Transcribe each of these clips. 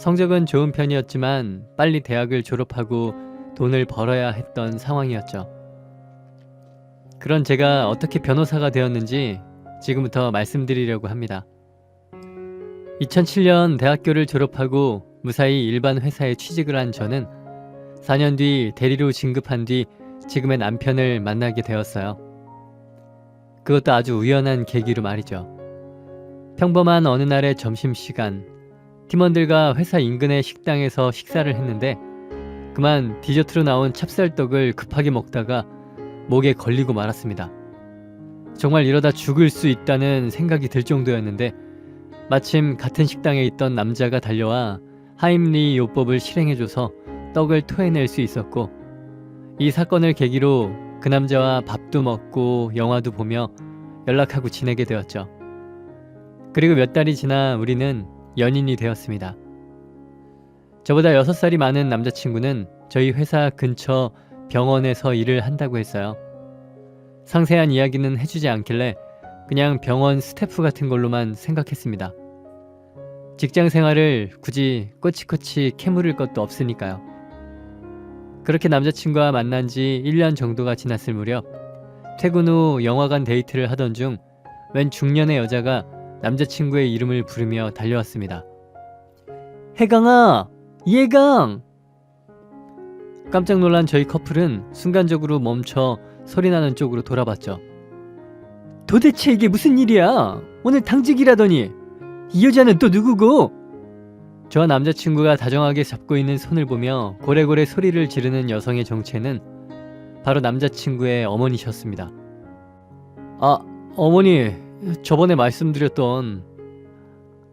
성적은 좋은 편이었지만 빨리 대학을 졸업하고 돈을 벌어야 했던 상황이었죠. 그런 제가 어떻게 변호사가 되었는지 지금부터 말씀드리려고 합니다. 2007년 대학교를 졸업하고 무사히 일반 회사에 취직을 한 저는 4년 뒤 대리로 진급한 뒤 지금의 남편을 만나게 되었어요. 그것도 아주 우연한 계기로 말이죠. 평범한 어느 날의 점심시간, 팀원들과 회사 인근의 식당에서 식사를 했는데 그만 디저트로 나온 찹쌀떡을 급하게 먹다가 목에 걸리고 말았습니다. 정말 이러다 죽을 수 있다는 생각이 들 정도였는데 마침 같은 식당에 있던 남자가 달려와 하임리 요법을 실행해줘서 떡을 토해낼 수 있었고, 이 사건을 계기로 그 남자와 밥도 먹고 영화도 보며 연락하고 지내게 되었죠. 그리고 몇 달이 지나 우리는 연인이 되었습니다. 저보다 6살이 많은 남자친구는 저희 회사 근처 병원에서 일을 한다고 했어요. 상세한 이야기는 해주지 않길래 그냥 병원 스태프 같은 걸로만 생각했습니다. 직장 생활을 굳이 꼬치꼬치 캐물을 것도 없으니까요. 그렇게 남자친구와 만난 지 1년 정도가 지났을 무렵 퇴근 후 영화관 데이트를 하던 중 웬 중년의 여자가 남자친구의 이름을 부르며 달려왔습니다. 혜강아! 이혜강! 깜짝 놀란 저희 커플은 순간적으로 멈춰 소리나는 쪽으로 돌아봤죠. 도대체 이게 무슨 일이야? 오늘 당직이라더니 이 여자는 또 누구고? 저와 남자친구가 다정하게 잡고 있는 손을 보며 고래고래 소리를 지르는 여성의 정체는 바로 남자친구의 어머니셨습니다. 아, 어머니, 저번에 말씀드렸던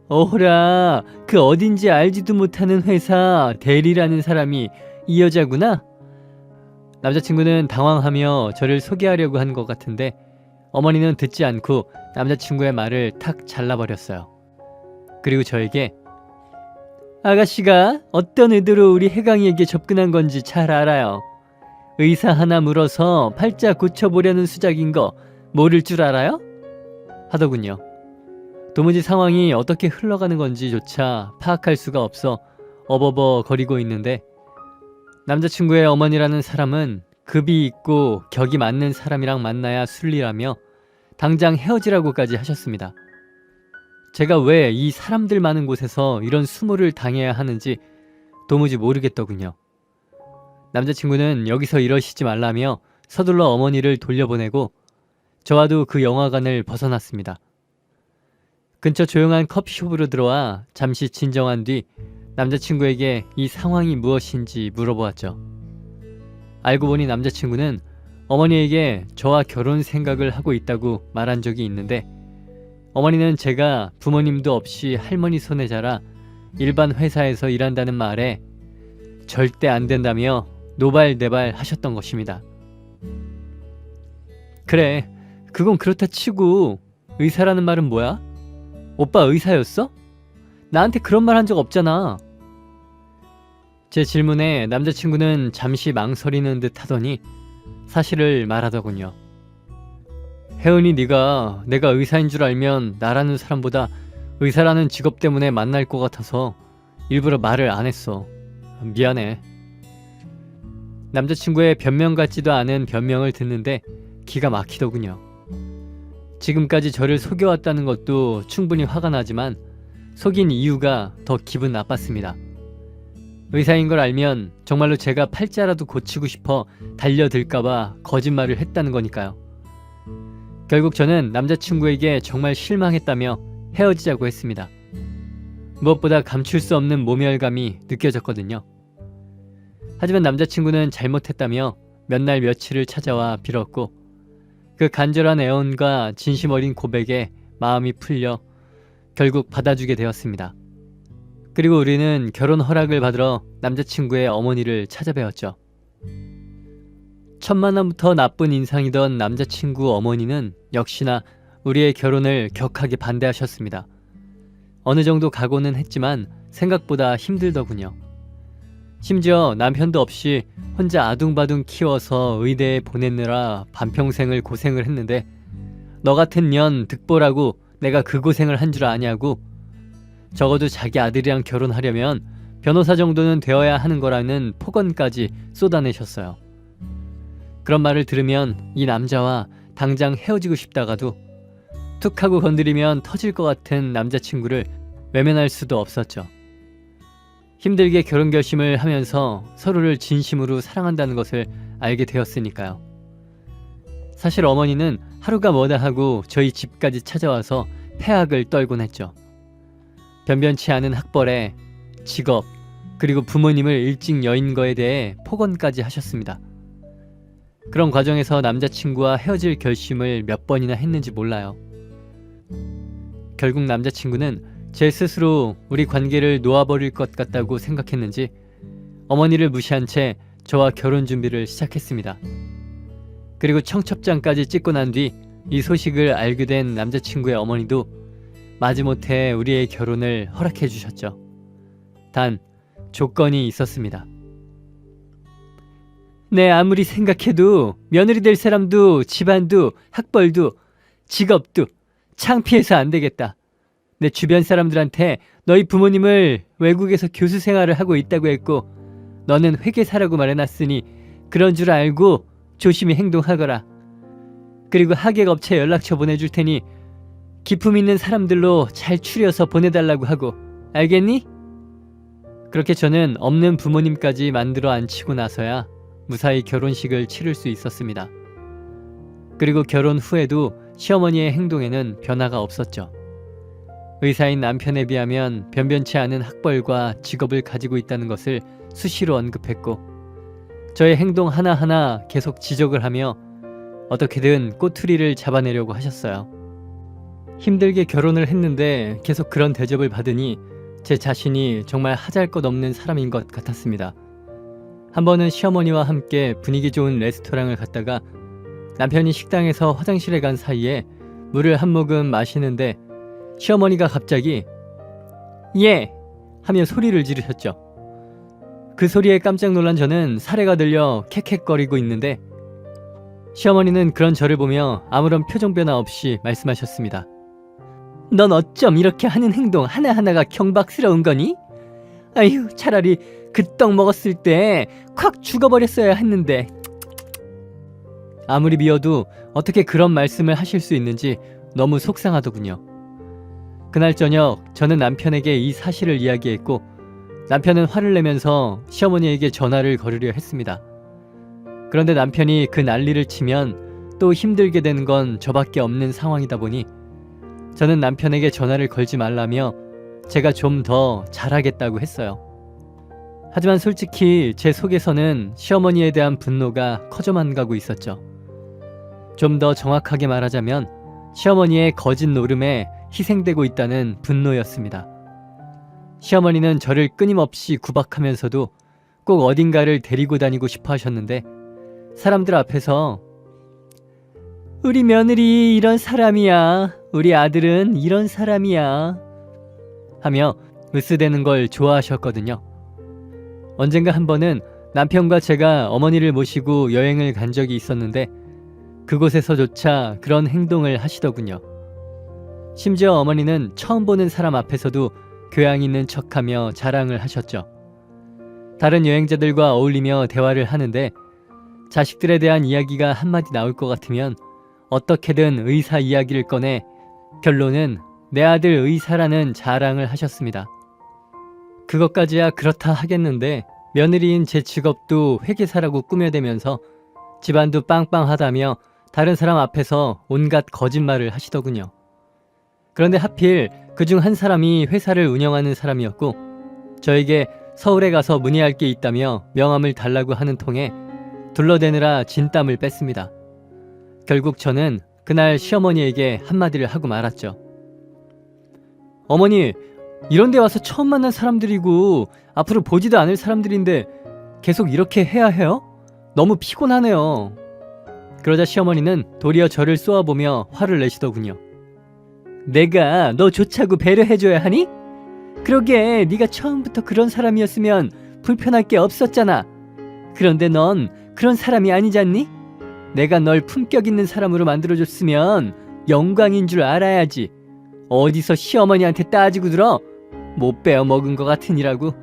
어라, 그 어딘지 알지도 못하는 회사 대리라는 사람이 이 여자구나? 남자친구는 당황하며 저를 소개하려고 한 것 같은데 어머니는 듣지 않고 남자친구의 말을 탁 잘라버렸어요. 그리고 저에게 아가씨가 어떤 의도로 우리 혜강이에게 접근한 건지 잘 알아요. 의사 하나 물어서 팔자 고쳐보려는 수작인 거 모를 줄 알아요? 하더군요. 도무지 상황이 어떻게 흘러가는 건지조차 파악할 수가 없어 어버버 거리고 있는데 남자친구의 어머니라는 사람은 급이 있고 격이 맞는 사람이랑 만나야 순리라며 당장 헤어지라고까지 하셨습니다. 제가 왜 이 사람들 많은 곳에서 이런 수모를 당해야 하는지 도무지 모르겠더군요. 남자친구는 여기서 이러시지 말라며 서둘러 어머니를 돌려보내고 저와도 그 영화관을 벗어났습니다. 근처 조용한 커피숍으로 들어와 잠시 진정한 뒤 남자친구에게 이 상황이 무엇인지 물어보았죠. 알고 보니 남자친구는 어머니에게 저와 결혼 생각을 하고 있다고 말한 적이 있는데 어머니는 제가 부모님도 없이 할머니 손에 자라 일반 회사에서 일한다는 말에 절대 안 된다며 노발대발 하셨던 것입니다. 그래, 그건 그렇다 치고 의사라는 말은 뭐야? 오빠 의사였어? 나한테 그런 말 한 적 없잖아. 제 질문에 남자친구는 잠시 망설이는 듯 하더니 사실을 말하더군요. 혜은이 네가 내가 의사인 줄 알면 나라는 사람보다 의사라는 직업 때문에 만날 것 같아서 일부러 말을 안 했어. 미안해. 남자친구의 변명 같지도 않은 변명을 듣는데 기가 막히더군요. 지금까지 저를 속여왔다는 것도 충분히 화가 나지만 속인 이유가 더 기분 나빴습니다. 의사인 걸 알면 정말로 제가 팔자라도 고치고 싶어 달려들까봐 거짓말을 했다는 거니까요. 결국 저는 남자친구에게 정말 실망했다며 헤어지자고 했습니다. 무엇보다 감출 수 없는 모멸감이 느껴졌거든요. 하지만 남자친구는 잘못했다며 몇 날 며칠을 찾아와 빌었고 그 간절한 애원과 진심 어린 고백에 마음이 풀려 결국 받아주게 되었습니다. 그리고 우리는 결혼 허락을 받으러 남자친구의 어머니를 찾아뵈었죠. 첫 만남부터 나쁜 인상이던 남자친구 어머니는 역시나 우리의 결혼을 격하게 반대하셨습니다. 어느 정도 각오는 했지만 생각보다 힘들더군요. 심지어 남편도 없이 혼자 아둥바둥 키워서 의대에 보내느라 반평생을 고생을 했는데 너 같은 년 득보라고 내가 그 고생을 한 줄 아냐고. 적어도 자기 아들이랑 결혼하려면 변호사 정도는 되어야 하는 거라는 폭언까지 쏟아내셨어요. 그런 말을 들으면 이 남자와 당장 헤어지고 싶다가도 툭 하고 건드리면 터질 것 같은 남자친구를 외면할 수도 없었죠. 힘들게 결혼 결심을 하면서 서로를 진심으로 사랑한다는 것을 알게 되었으니까요. 사실 어머니는 하루가 뭐다 하고 저희 집까지 찾아와서 패악을 떨곤 했죠. 변변치 않은 학벌에 직업, 그리고 부모님을 일찍 여인 거에 대해 폭언까지 하셨습니다. 그런 과정에서 남자친구와 헤어질 결심을 몇 번이나 했는지 몰라요. 결국 남자친구는 제 스스로 우리 관계를 놓아버릴 것 같다고 생각했는지 어머니를 무시한 채 저와 결혼 준비를 시작했습니다. 그리고 청첩장까지 찍고 난 뒤 이 소식을 알게 된 남자친구의 어머니도 마지못해 우리의 결혼을 허락해 주셨죠. 단 조건이 있었습니다. 네, 아무리 생각해도 며느리 될 사람도 집안도 학벌도 직업도 창피해서 안 되겠다. 내 주변 사람들한테 너희 부모님을 외국에서 교수 생활을 하고 있다고 했고 너는 회계사라고 말해놨으니 그런 줄 알고 조심히 행동하거라. 그리고 하객업체 연락처 보내줄 테니 기품 있는 사람들로 잘 추려서 보내달라고 하고 알겠니? 그렇게 저는 없는 부모님까지 만들어 앉히고 나서야 무사히 결혼식을 치를 수 있었습니다. 그리고 결혼 후에도 시어머니의 행동에는 변화가 없었죠. 의사인 남편에 비하면 변변치 않은 학벌과 직업을 가지고 있다는 것을 수시로 언급했고 저의 행동 하나하나 계속 지적을 하며 어떻게든 꼬투리를 잡아내려고 하셨어요. 힘들게 결혼을 했는데 계속 그런 대접을 받으니 제 자신이 정말 하잘것없는 사람인 것 같았습니다. 한 번은 시어머니와 함께 분위기 좋은 레스토랑을 갔다가 남편이 식당에서 화장실에 간 사이에 물을 한 모금 마시는데 시어머니가 갑자기 예! 하며 소리를 지르셨죠. 그 소리에 깜짝 놀란 저는 사례가 들려 캑캑거리고 있는데 시어머니는 그런 저를 보며 아무런 표정 변화 없이 말씀하셨습니다. 넌 어쩜 이렇게 하는 행동 하나하나가 경박스러운 거니? 아휴, 차라리 그 떡 먹었을 때 콱 죽어버렸어야 했는데. 아무리 미워도 어떻게 그런 말씀을 하실 수 있는지 너무 속상하더군요. 그날 저녁 저는 남편에게 이 사실을 이야기했고 남편은 화를 내면서 시어머니에게 전화를 걸으려 했습니다. 그런데 남편이 그 난리를 치면 또 힘들게 되는 건 저밖에 없는 상황이다 보니 저는 남편에게 전화를 걸지 말라며 제가 좀 더 잘하겠다고 했어요. 하지만 솔직히 제 속에서는 시어머니에 대한 분노가 커져만 가고 있었죠. 좀 더 정확하게 말하자면 시어머니의 거짓 노름에 희생되고 있다는 분노였습니다. 시어머니는 저를 끊임없이 구박하면서도 꼭 어딘가를 데리고 다니고 싶어 하셨는데 사람들 앞에서 우리 며느리 이런 사람이야, 우리 아들은 이런 사람이야 하며 으스대는 걸 좋아하셨거든요. 언젠가 한 번은 남편과 제가 어머니를 모시고 여행을 간 적이 있었는데 그곳에서조차 그런 행동을 하시더군요. 심지어 어머니는 처음 보는 사람 앞에서도 교양 있는 척하며 자랑을 하셨죠. 다른 여행자들과 어울리며 대화를 하는데 자식들에 대한 이야기가 한마디 나올 것 같으면 어떻게든 의사 이야기를 꺼내 결론은 내 아들 의사라는 자랑을 하셨습니다. 그것까지야 그렇다 하겠는데 며느리인 제 직업도 회계사라고 꾸며대면서 집안도 빵빵하다며 다른 사람 앞에서 온갖 거짓말을 하시더군요. 그런데 하필 그중 한 사람이 회사를 운영하는 사람이었고 저에게 서울에 가서 문의할 게 있다며 명함을 달라고 하는 통에 둘러대느라 진땀을 뺐습니다. 결국 저는 그날 시어머니에게 한마디를 하고 말았죠. 어머니, 이런 데 와서 처음 만난 사람들이고 앞으로 보지도 않을 사람들인데 계속 이렇게 해야 해요? 너무 피곤하네요. 그러자 시어머니는 도리어 저를 쏘아보며 화를 내시더군요. 내가 너 좋자고 배려해줘야 하니? 그러게 네가 처음부터 그런 사람이었으면 불편할 게 없었잖아. 그런데 넌 그런 사람이 아니잖니? 내가 널 품격 있는 사람으로 만들어줬으면 영광인 줄 알아야지. 어디서 시어머니한테 따지고 들어? 못 빼어먹은 것 같으니라고.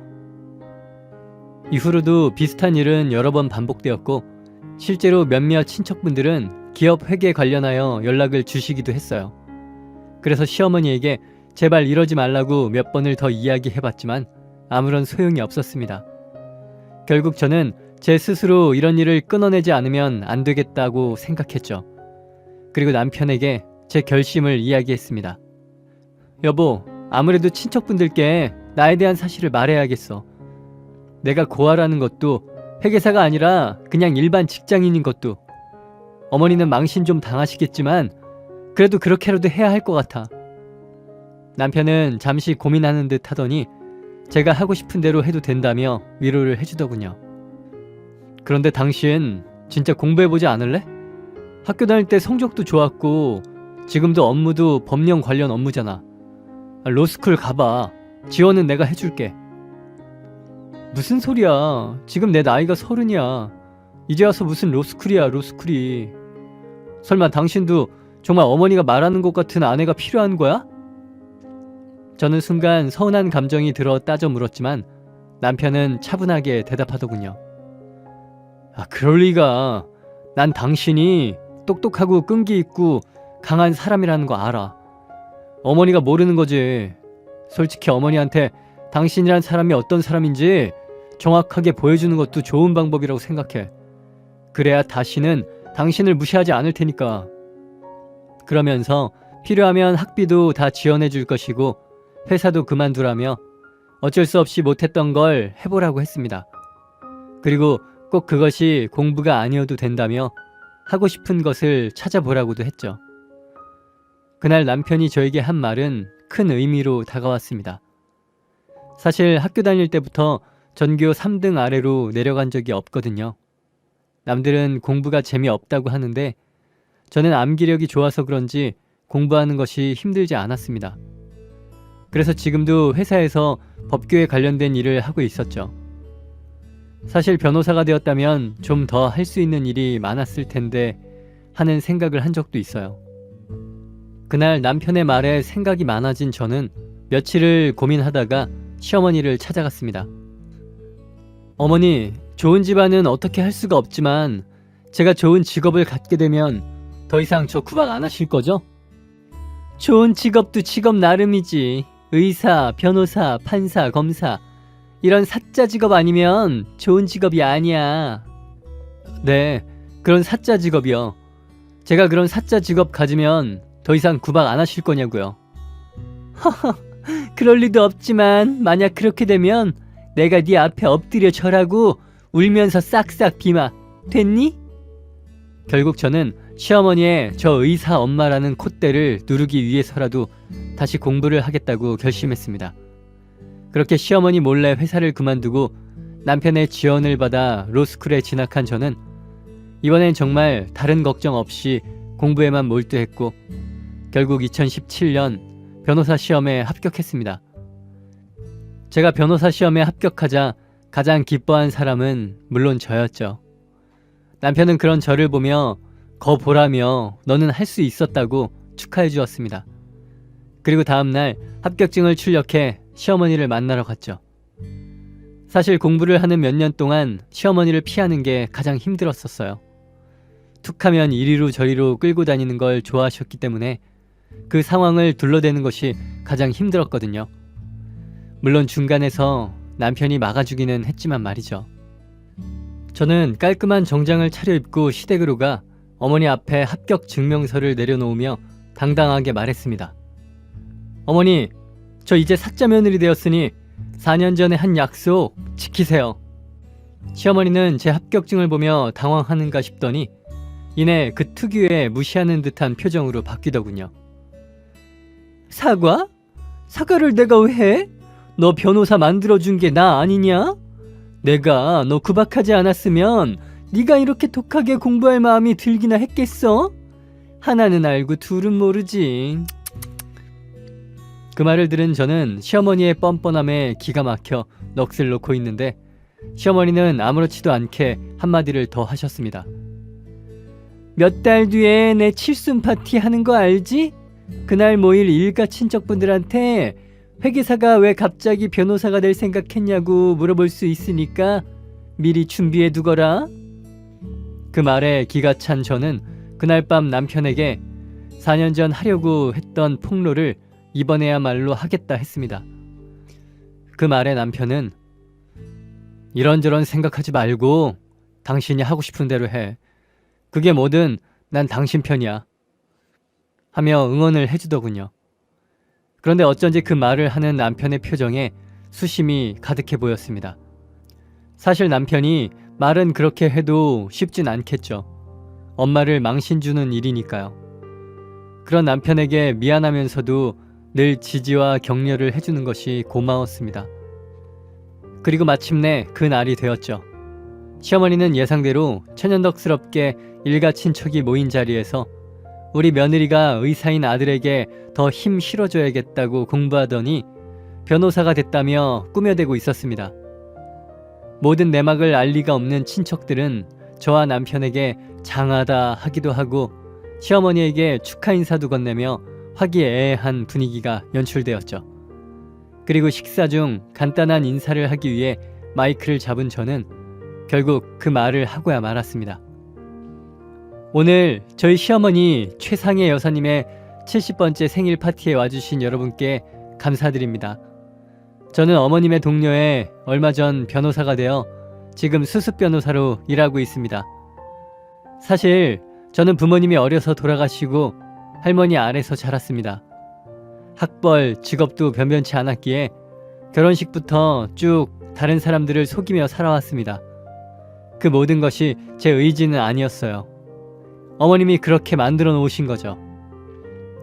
이후로도 비슷한 일은 여러 번 반복되었고 실제로 몇몇 친척분들은 기업 회계 관련하여 연락을 주시기도 했어요. 그래서 시어머니에게 제발 이러지 말라고 몇 번을 더 이야기해봤지만 아무런 소용이 없었습니다. 결국 저는 제 스스로 이런 일을 끊어내지 않으면 안 되겠다고 생각했죠. 그리고 남편에게 제 결심을 이야기했습니다. 여보, 아무래도 친척분들께 나에 대한 사실을 말해야겠어. 내가 고아라는 것도 회계사가 아니라 그냥 일반 직장인인 것도. 어머니는 망신 좀 당하시겠지만 그래도 그렇게라도 해야 할 것 같아. 남편은 잠시 고민하는 듯 하더니 제가 하고 싶은 대로 해도 된다며 위로를 해주더군요. 그런데 당신 진짜 공부해보지 않을래? 학교 다닐 때 성적도 좋았고 지금도 업무도 법령 관련 업무잖아. 로스쿨 가봐. 지원은 내가 해줄게. 무슨 소리야. 지금 내 나이가 30이야. 이제 와서 무슨 로스쿨이야, 로스쿨이. 설마 당신도 정말 어머니가 말하는 것 같은 아내가 필요한 거야? 저는 순간 서운한 감정이 들어 따져 물었지만 남편은 차분하게 대답하더군요. 그럴 리가. 난 당신이 똑똑하고 끈기 있고 강한 사람이라는 거 알아. 어머니가 모르는 거지. 솔직히 어머니한테 당신이란 사람이 어떤 사람인지 정확하게 보여주는 것도 좋은 방법이라고 생각해. 그래야 다시는 당신을 무시하지 않을 테니까. 그러면서 필요하면 학비도 다 지원해 줄 것이고 회사도 그만두라며 어쩔 수 없이 못했던 걸 해보라고 했습니다. 그리고 꼭 그것이 공부가 아니어도 된다며 하고 싶은 것을 찾아보라고도 했죠. 그날 남편이 저에게 한 말은 큰 의미로 다가왔습니다. 사실 학교 다닐 때부터 전교 3등 아래로 내려간 적이 없거든요. 남들은 공부가 재미없다고 하는데 저는 암기력이 좋아서 그런지 공부하는 것이 힘들지 않았습니다. 그래서 지금도 회사에서 법규에 관련된 일을 하고 있었죠. 사실 변호사가 되었다면 좀 더 할 수 있는 일이 많았을 텐데 하는 생각을 한 적도 있어요. 그날 남편의 말에 생각이 많아진 저는 며칠을 고민하다가 시어머니를 찾아갔습니다. 어머니, 좋은 집안은 어떻게 할 수가 없지만 제가 좋은 직업을 갖게 되면 더 이상 저 구박 안 하실 거죠? 좋은 직업도 직업 나름이지. 의사, 변호사, 판사, 검사 이런 사짜 직업 아니면 좋은 직업이 아니야. 네, 그런 사짜 직업이요. 제가 그런 사짜 직업 가지면 더 이상 구박 안 하실 거냐고요. 허허, 그럴 리도 없지만 만약 그렇게 되면 내가 네 앞에 엎드려 절하고 울면서 싹싹 비마. 됐니? 결국 저는 시어머니의 저 의사 엄마라는 콧대를 누르기 위해서라도 다시 공부를 하겠다고 결심했습니다. 그렇게 시어머니 몰래 회사를 그만두고 남편의 지원을 받아 로스쿨에 진학한 저는 이번엔 정말 다른 걱정 없이 공부에만 몰두했고 결국 2017년 변호사 시험에 합격했습니다. 제가 변호사 시험에 합격하자 가장 기뻐한 사람은 물론 저였죠. 남편은 그런 저를 보며 거 보라며 너는 할 수 있었다고 축하해 주었습니다. 그리고 다음날 합격증을 출력해 시어머니를 만나러 갔죠. 사실 공부를 하는 몇 년 동안 시어머니를 피하는 게 가장 힘들었었어요. 툭하면 이리로 저리로 끌고 다니는 걸 좋아하셨기 때문에 그 상황을 둘러대는 것이 가장 힘들었거든요. 물론 중간에서 남편이 막아주기는 했지만 말이죠. 저는 깔끔한 정장을 차려입고 시댁으로 가 어머니 앞에 합격 증명서를 내려놓으며 당당하게 말했습니다. 어머니, 저 이제 사자 며느리 되었으니 4년 전에 한 약속 지키세요. 시어머니는 제 합격증을 보며 당황하는가 싶더니 이내 그 특유의 무시하는 듯한 표정으로 바뀌더군요. 사과? 사과를 내가 왜 해? 너 변호사 만들어준 게 나 아니냐? 내가 너 구박하지 않았으면 네가 이렇게 독하게 공부할 마음이 들기나 했겠어? 하나는 알고 둘은 모르지. 그 말을 들은 저는 시어머니의 뻔뻔함에 기가 막혀 넋을 놓고 있는데 시어머니는 아무렇지도 않게 한마디를 더 하셨습니다. 몇 달 뒤에 내 칠순 파티 하는 거 알지? 그날 모일 일가 친척분들한테 회계사가 왜 갑자기 변호사가 될 생각했냐고 물어볼 수 있으니까 미리 준비해 두거라. 그 말에 기가 찬 저는 그날 밤 남편에게 4년 전 하려고 했던 폭로를 이번에야말로 하겠다 했습니다. 그 말에 남편은 이런저런 생각하지 말고 당신이 하고 싶은 대로 해. 그게 뭐든 난 당신 편이야. 하며 응원을 해주더군요. 그런데 어쩐지 그 말을 하는 남편의 표정에 수심이 가득해 보였습니다. 사실 남편이 말은 그렇게 해도 쉽진 않겠죠. 엄마를 망신 주는 일이니까요. 그런 남편에게 미안하면서도 늘 지지와 격려를 해주는 것이 고마웠습니다. 그리고 마침내 그 날이 되었죠. 시어머니는 예상대로 천연덕스럽게 일가 친척이 모인 자리에서 우리 며느리가 의사인 아들에게 더 힘 실어줘야겠다고 공부하더니 변호사가 됐다며 꾸며대고 있었습니다. 모든 내막을 알 리가 없는 친척들은 저와 남편에게 장하다 하기도 하고 시어머니에게 축하 인사도 건네며 화기애애한 분위기가 연출되었죠. 그리고 식사 중 간단한 인사를 하기 위해 마이크를 잡은 저는 결국 그 말을 하고야 말았습니다. 오늘 저희 시어머니 최상혜 여사님의 70번째 생일 파티에 와주신 여러분께 감사드립니다. 저는 어머님의 동료에 얼마 전 변호사가 되어 지금 수습 변호사로 일하고 있습니다. 사실 저는 부모님이 어려서 돌아가시고 할머니 아래서 자랐습니다. 학벌, 직업도 변변치 않았기에 결혼식부터 쭉 다른 사람들을 속이며 살아왔습니다. 그 모든 것이 제 의지는 아니었어요. 어머님이 그렇게 만들어 놓으신 거죠.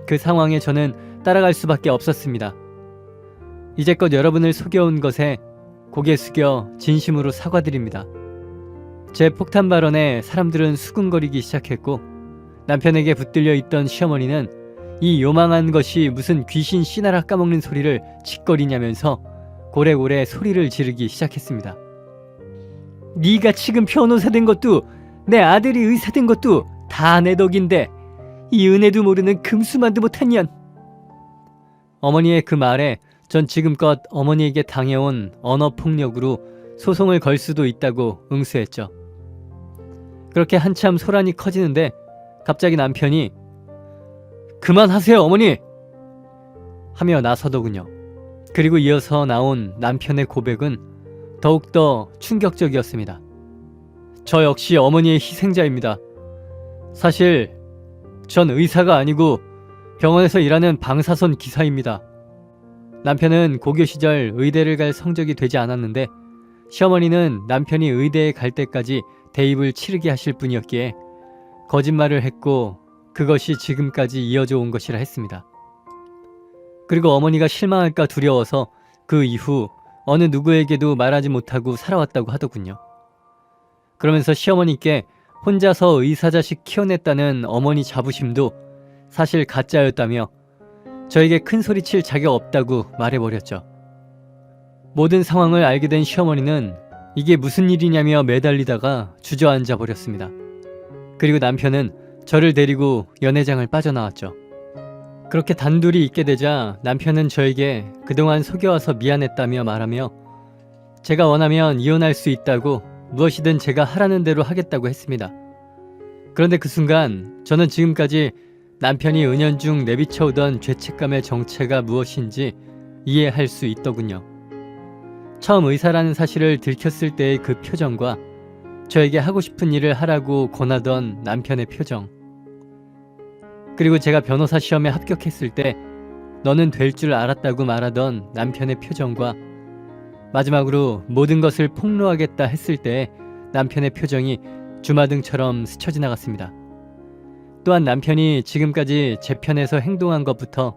그 상황에 저는 따라갈 수밖에 없었습니다. 이제껏 여러분을 속여온 것에 고개 숙여 진심으로 사과드립니다. 제 폭탄 발언에 사람들은 수군거리기 시작했고 남편에게 붙들려 있던 시어머니는 이 요망한 것이 무슨 귀신 씨나라 까먹는 소리를 짓거리냐면서 고래고래 소리를 지르기 시작했습니다. 네가 지금 변호사 된 것도 내 아들이 의사 된 것도 다 내 덕인데 이 은혜도 모르는 금수만도 못한 년. 어머니의 그 말에 전 지금껏 어머니에게 당해온 언어폭력으로 소송을 걸 수도 있다고 응수했죠. 그렇게 한참 소란이 커지는데 갑자기 남편이 그만하세요 어머니! 하며 나서더군요. 그리고 이어서 나온 남편의 고백은 더욱더 충격적이었습니다. 저 역시 어머니의 희생자입니다. 사실 전 의사가 아니고 병원에서 일하는 방사선 기사입니다. 남편은 고교 시절 의대를 갈 성적이 되지 않았는데 시어머니는 남편이 의대에 갈 때까지 대입을 치르게 하실 분이었기에 거짓말을 했고 그것이 지금까지 이어져 온 것이라 했습니다. 그리고 어머니가 실망할까 두려워서 그 이후 어느 누구에게도 말하지 못하고 살아왔다고 하더군요. 그러면서 시어머니께 혼자서 의사 자식 키워냈다는 어머니 자부심도 사실 가짜였다며 저에게 큰 소리칠 자격 없다고 말해버렸죠. 모든 상황을 알게 된 시어머니는 이게 무슨 일이냐며 매달리다가 주저앉아 버렸습니다. 그리고 남편은 저를 데리고 연회장을 빠져나왔죠. 그렇게 단둘이 있게 되자 남편은 저에게 그동안 속여와서 미안했다며 말하며 제가 원하면 이혼할 수 있다고 무엇이든 제가 하라는 대로 하겠다고 했습니다. 그런데 그 순간 저는 지금까지 남편이 은연중 내비쳐오던 죄책감의 정체가 무엇인지 이해할 수 있더군요. 처음 의사라는 사실을 들켰을 때의 그 표정과 저에게 하고 싶은 일을 하라고 권하던 남편의 표정, 그리고 제가 변호사 시험에 합격했을 때 너는 될 줄 알았다고 말하던 남편의 표정과 마지막으로 모든 것을 폭로하겠다 했을 때 남편의 표정이 주마등처럼 스쳐 지나갔습니다. 또한 남편이 지금까지 제 편에서 행동한 것부터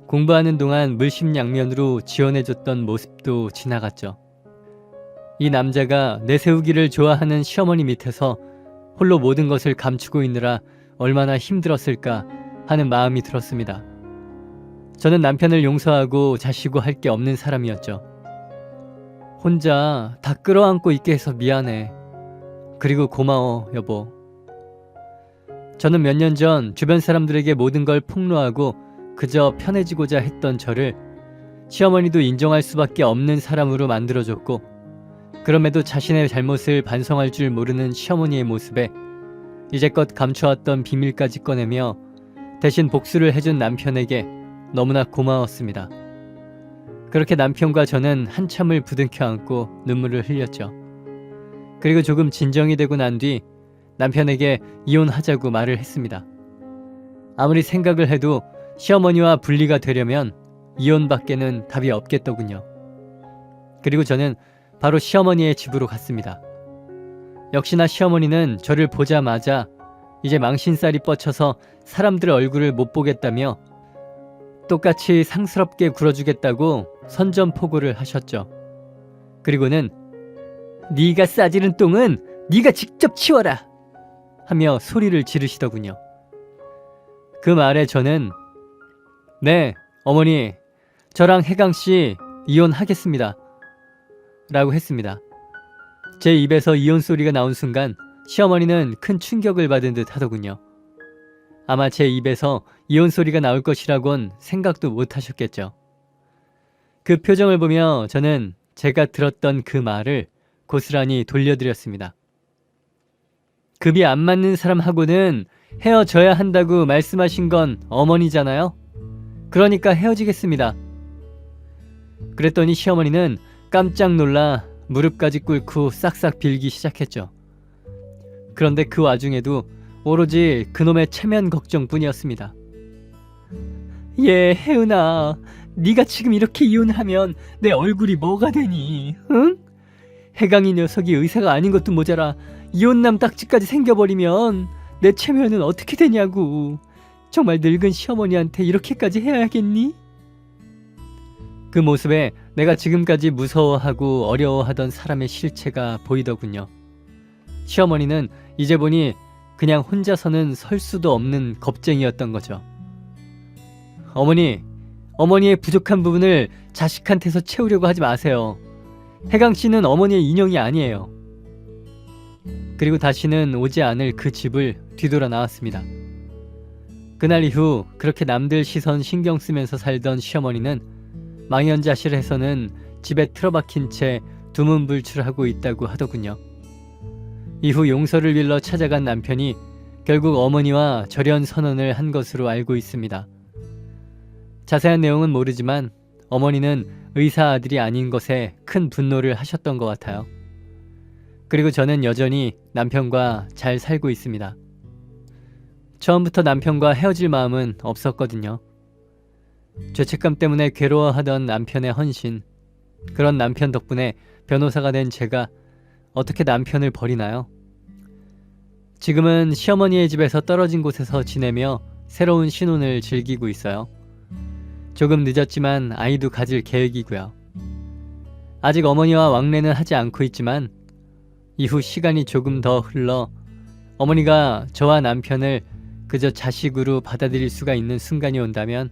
공부하는 동안 물심양면으로 지원해줬던 모습도 지나갔죠. 이 남자가 내세우기를 좋아하는 시어머니 밑에서 홀로 모든 것을 감추고 있느라 얼마나 힘들었을까 하는 마음이 들었습니다. 저는 남편을 용서하고 자시고 할 게 없는 사람이었죠. 혼자 다 끌어안고 있게 해서 미안해. 그리고 고마워, 여보. 저는 몇 년 전 주변 사람들에게 모든 걸 폭로하고 그저 편해지고자 했던 저를 시어머니도 인정할 수밖에 없는 사람으로 만들어줬고 그럼에도 자신의 잘못을 반성할 줄 모르는 시어머니의 모습에 이제껏 감춰왔던 비밀까지 꺼내며 대신 복수를 해준 남편에게 너무나 고마웠습니다. 그렇게 남편과 저는 한참을 부둥켜 안고 눈물을 흘렸죠. 그리고 조금 진정이 되고 난 뒤 남편에게 이혼하자고 말을 했습니다. 아무리 생각을 해도 시어머니와 분리가 되려면 이혼밖에는 답이 없겠더군요. 그리고 저는 바로 시어머니의 집으로 갔습니다. 역시나 시어머니는 저를 보자마자 이제 망신살이 뻗쳐서 사람들의 얼굴을 못 보겠다며 똑같이 상스럽게 굴어주겠다고 선전포고를 하셨죠. 그리고는 네가 싸지른 똥은 네가 직접 치워라 하며 소리를 지르시더군요. 그 말에 저는 네, 어머니, 저랑 혜강씨 이혼하겠습니다 라고 했습니다. 제 입에서 이혼 소리가 나온 순간 시어머니는 큰 충격을 받은 듯 하더군요. 아마 제 입에서 이혼 소리가 나올 것이라곤 생각도 못 하셨겠죠. 그 표정을 보며 저는 제가 들었던 그 말을 고스란히 돌려드렸습니다. 급이 안 맞는 사람하고는 헤어져야 한다고 말씀하신 건 어머니잖아요. 그러니까 헤어지겠습니다. 그랬더니 시어머니는 깜짝 놀라 무릎까지 꿇고 싹싹 빌기 시작했죠. 그런데 그 와중에도 오로지 그놈의 체면 걱정뿐이었습니다. 혜은아, 네가 지금 이렇게 이혼을 하면 내 얼굴이 뭐가 되니? 응? 혜강이 녀석이 의사가 아닌 것도 모자라 이혼남 딱지까지 생겨버리면 내 체면은 어떻게 되냐고. 정말 늙은 시어머니한테 이렇게까지 해야겠니? 그 모습에 내가 지금까지 무서워하고 어려워하던 사람의 실체가 보이더군요. 시어머니는 이제 보니 그냥 혼자서는 설 수도 없는 겁쟁이였던 거죠. 어머니의 부족한 부분을 자식한테서 채우려고 하지 마세요. 혜강씨는 어머니의 인형이 아니에요. 그리고 다시는 오지 않을 그 집을 뒤돌아 나왔습니다. 그날 이후 그렇게 남들 시선 신경 쓰면서 살던 시어머니는 망연자실해서는 집에 틀어박힌 채 두문불출하고 있다고 하더군요. 이후 용서를 빌러 찾아간 남편이 결국 어머니와 절연 선언을 한 것으로 알고 있습니다. 자세한 내용은 모르지만 어머니는 의사 아들이 아닌 것에 큰 분노를 하셨던 것 같아요. 그리고 저는 여전히 남편과 잘 살고 있습니다. 처음부터 남편과 헤어질 마음은 없었거든요. 죄책감 때문에 괴로워하던 남편의 헌신, 그런 남편 덕분에 변호사가 된 제가 어떻게 남편을 버리나요? 지금은 시어머니의 집에서 떨어진 곳에서 지내며 새로운 신혼을 즐기고 있어요. 조금 늦었지만 아이도 가질 계획이고요. 아직 어머니와 왕래는 하지 않고 있지만 이후 시간이 조금 더 흘러 어머니가 저와 남편을 그저 자식으로 받아들일 수가 있는 순간이 온다면